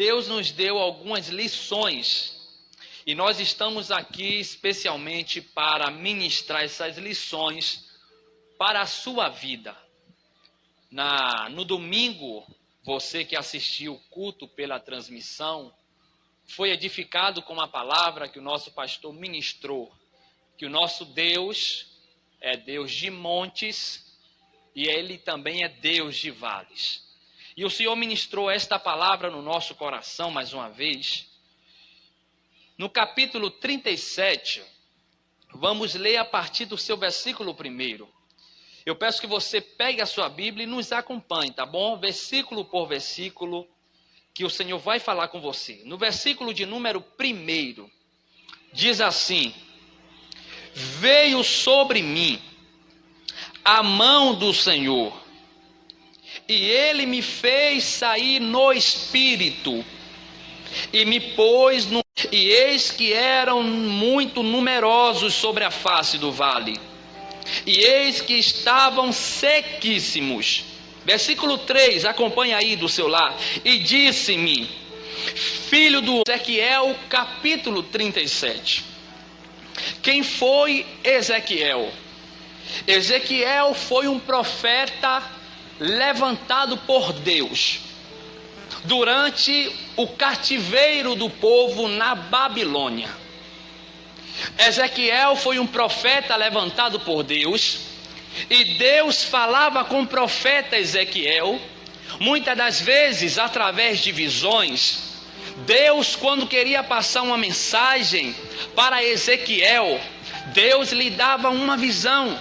Deus nos deu algumas lições e nós estamos aqui especialmente para ministrar essas lições para a sua vida. No domingo, você que assistiu o culto pela transmissão, foi edificado com uma palavra que o nosso pastor ministrou, que o nosso Deus é Deus de montes e Ele também é Deus de vales. E o Senhor ministrou esta palavra no nosso coração mais uma vez. No capítulo 37, vamos ler a partir do seu versículo 1. Eu peço que você pegue a sua Bíblia e nos acompanhe, tá bom? Versículo por versículo, que o Senhor vai falar com você. No versículo de número 1, diz assim: Veio sobre mim a mão do Senhor, e Ele me fez sair no Espírito, e me pôs no... E eis que eram muito numerosos sobre a face do vale, e eis que estavam sequíssimos. Versículo 3, acompanha aí do seu lar. E disse-me, filho do Ezequiel, capítulo 37. Quem foi Ezequiel? Ezequiel foi um profeta levantado por Deus durante o cativeiro do povo na Babilônia. Ezequiel foi um profeta levantado por Deus, e Deus falava com o profeta Ezequiel, muitas das vezes através de visões. Deus, quando queria passar uma mensagem para Ezequiel, Deus lhe dava uma visão,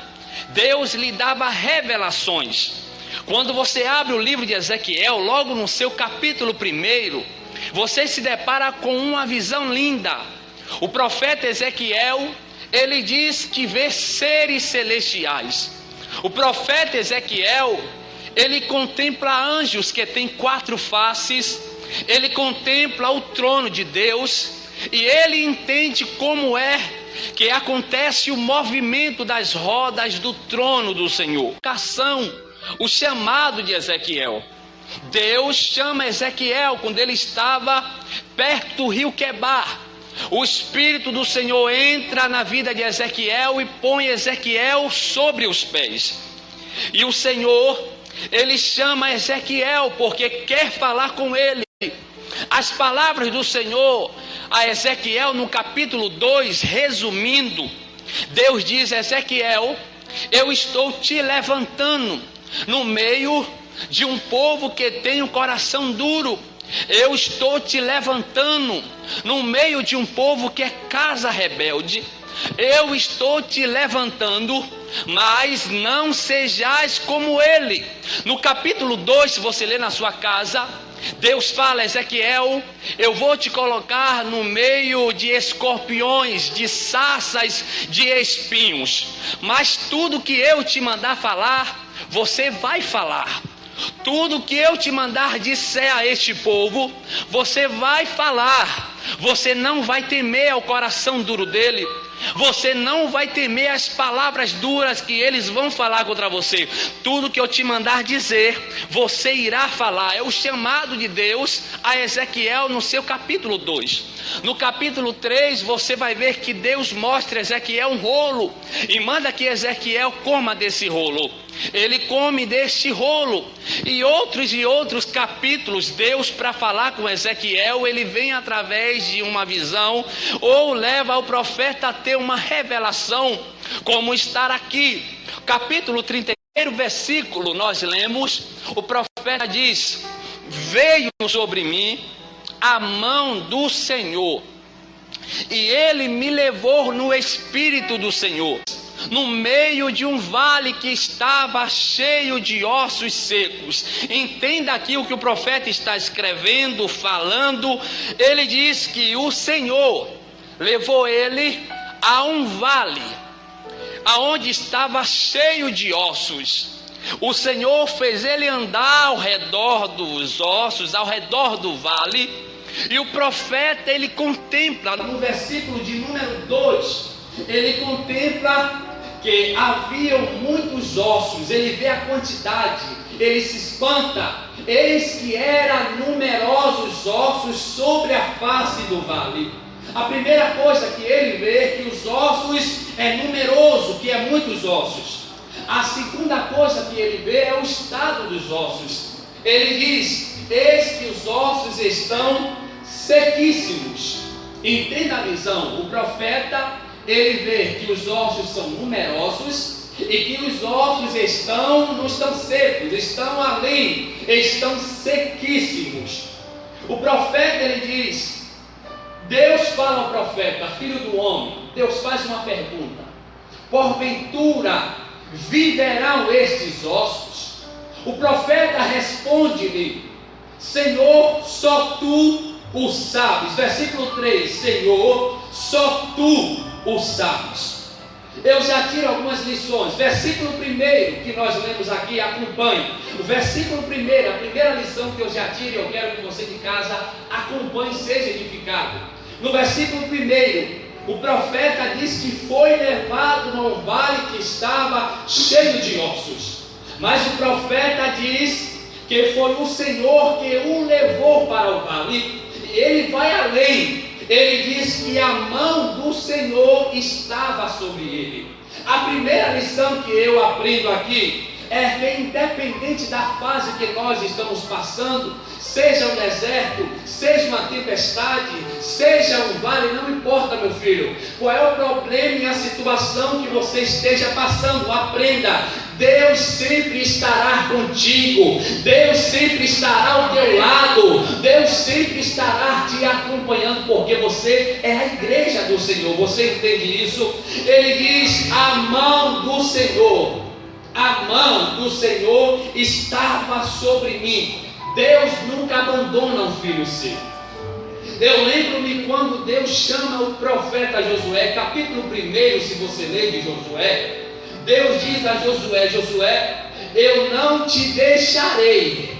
Deus lhe dava revelações. Quando você abre o livro de Ezequiel, logo no seu capítulo 1, você se depara com uma visão linda. O profeta Ezequiel, ele diz que vê seres celestiais. O profeta Ezequiel, ele contempla anjos que têm 4 faces, ele contempla o trono de Deus, e ele entende como é que acontece o movimento das rodas do trono do Senhor. O chamado de Ezequiel. Deus chama Ezequiel quando ele estava perto do rio Quebar. O Espírito do Senhor entra na vida de Ezequiel e põe Ezequiel sobre os pés. E o Senhor, ele chama Ezequiel porque quer falar com ele. As palavras do Senhor a Ezequiel no capítulo 2, resumindo, Deus diz: Ezequiel, eu estou te levantando no meio de um povo que tem um coração duro. Eu estou te levantando no meio de um povo que é casa rebelde. Eu estou te levantando, mas não sejais como ele. No capítulo 2, se você ler na sua casa, Deus fala: Ezequiel, eu vou te colocar no meio de escorpiões, de sarças, de espinhos, mas tudo que eu te mandar falar, você vai falar. Tudo que eu te mandar disser a este povo, você vai falar. Você não vai temer ao coração duro dele. Você não vai temer as palavras duras que eles vão falar contra você. Tudo que eu te mandar dizer, você irá falar. É o chamado de Deus a Ezequiel no seu capítulo 2. No capítulo 3, você vai ver que Deus mostra a Ezequiel um rolo e manda que Ezequiel coma desse rolo. Ele come deste rolo. E outros capítulos, Deus, para falar com Ezequiel, ele vem através de uma visão, ou leva o profeta a ter uma revelação, como estar aqui. Capítulo 31, versículo, nós lemos, o profeta diz: veio sobre mim a mão do Senhor, e ele me levou no Espírito do Senhor, no meio de um vale que estava cheio de ossos secos. Entenda aqui o que o profeta está escrevendo, falando. Ele diz que o Senhor levou ele a um vale, aonde estava cheio de ossos. O Senhor fez ele andar ao redor dos ossos, ao redor do vale. E o profeta, ele contempla, no versículo de número 2, ele contempla que haviam muitos ossos. Ele vê a quantidade ele se espanta. Eis que eram numerosos ossos sobre a face do vale. A primeira coisa que ele vê é que os ossos é numeroso, que é muitos ossos. A segunda coisa que ele vê é o estado dos ossos. Ele diz: eis que os ossos estão sequíssimos. Entenda a visão. O profeta, ele vê que os ossos são numerosos e que os ossos não estão secos, estão ali, estão sequíssimos. O profeta, ele diz, Deus fala ao profeta: filho do homem, Deus faz uma pergunta: porventura viverão estes ossos? O profeta responde-lhe: Senhor, só tu o sabes. Versículo 3: Senhor, só tu o sabes. Eu já tiro algumas lições. Versículo 1 que nós lemos aqui, acompanhe. O versículo 1, a primeira lição que eu já tiro, eu quero que você de casa acompanhe e seja edificado. No versículo 1, o profeta diz que foi levado num vale que estava cheio de ossos. Mas o profeta diz que foi o Senhor que o levou para o vale. E ele vai além. Ele diz que a mão do Senhor estava sobre ele. A primeira lição que eu aprendo aqui é que, independente da fase que nós estamos passando, seja um deserto, seja uma tempestade, seja um vale, não importa, meu filho, qual é o problema e a situação que você esteja passando, aprenda: Deus sempre estará contigo, Deus sempre estará ao teu lado, Deus sempre estará te acompanhando, porque você é a igreja do Senhor. Você entende isso? Ele diz: a mão do Senhor, a mão do Senhor estava sobre mim. Deus nunca abandona um filho seu. Eu lembro-me quando Deus chama o profeta Josué, capítulo 1, se você ler de Josué, Deus diz a Josué: Josué, eu não te deixarei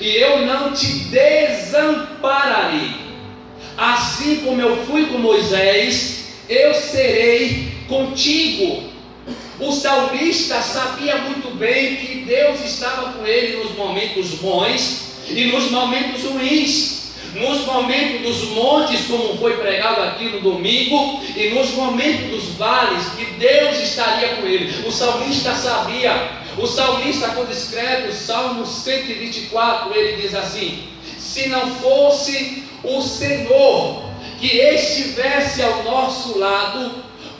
e eu não te desampararei. Assim como eu fui com Moisés, eu serei contigo. O salmista sabia muito bem que Deus estava com ele nos momentos bons e nos momentos ruins. Nos momentos dos montes, como foi pregado aqui no domingo, e nos momentos dos vales, que Deus estaria com ele. O salmista sabia. O salmista, quando escreve o Salmo 124, ele diz assim: se não fosse o Senhor que estivesse ao nosso lado,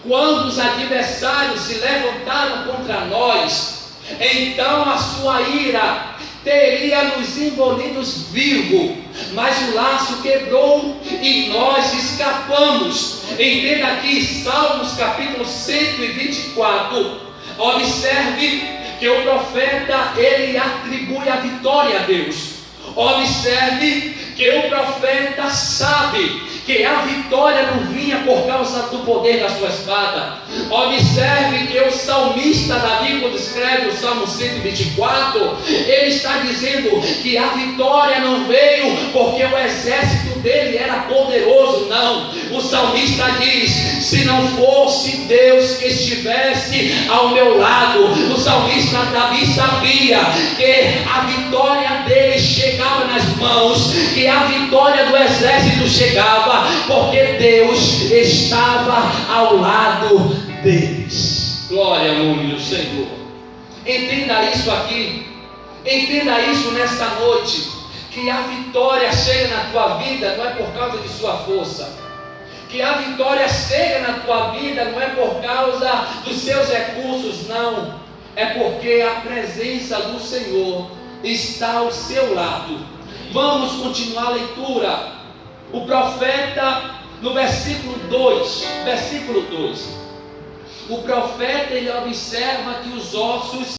quando os adversários se levantaram contra nós, então a sua ira teria nos engolidos vivos, mas o laço quebrou e nós escapamos. Entenda aqui, Salmos capítulo 124. Observe que o profeta, ele atribui a vitória a Deus. Observe que o profeta sabe que a vitória não vinha por causa do poder da sua espada. Observe que o salmista Davi, quando escreve o Salmo 124, ele está dizendo que a vitória não veio porque o exército dele era poderoso. Não, o salmista diz: se não fosse Deus que estivesse ao meu lado. O salmista Davi sabia que a vitória dele chegava nas mãos, que a vitória do exército chegava, porque Deus estava ao lado deles. Glória ao nome do Senhor. Entenda isso aqui, entenda isso nesta noite, que a vitória chega na tua vida não é por causa de sua força, que a vitória chega na tua vida não é por causa dos seus recursos, não, é porque a presença do Senhor está ao seu lado. Vamos continuar a leitura. O profeta, no versículo 2, o profeta, ele observa que os ossos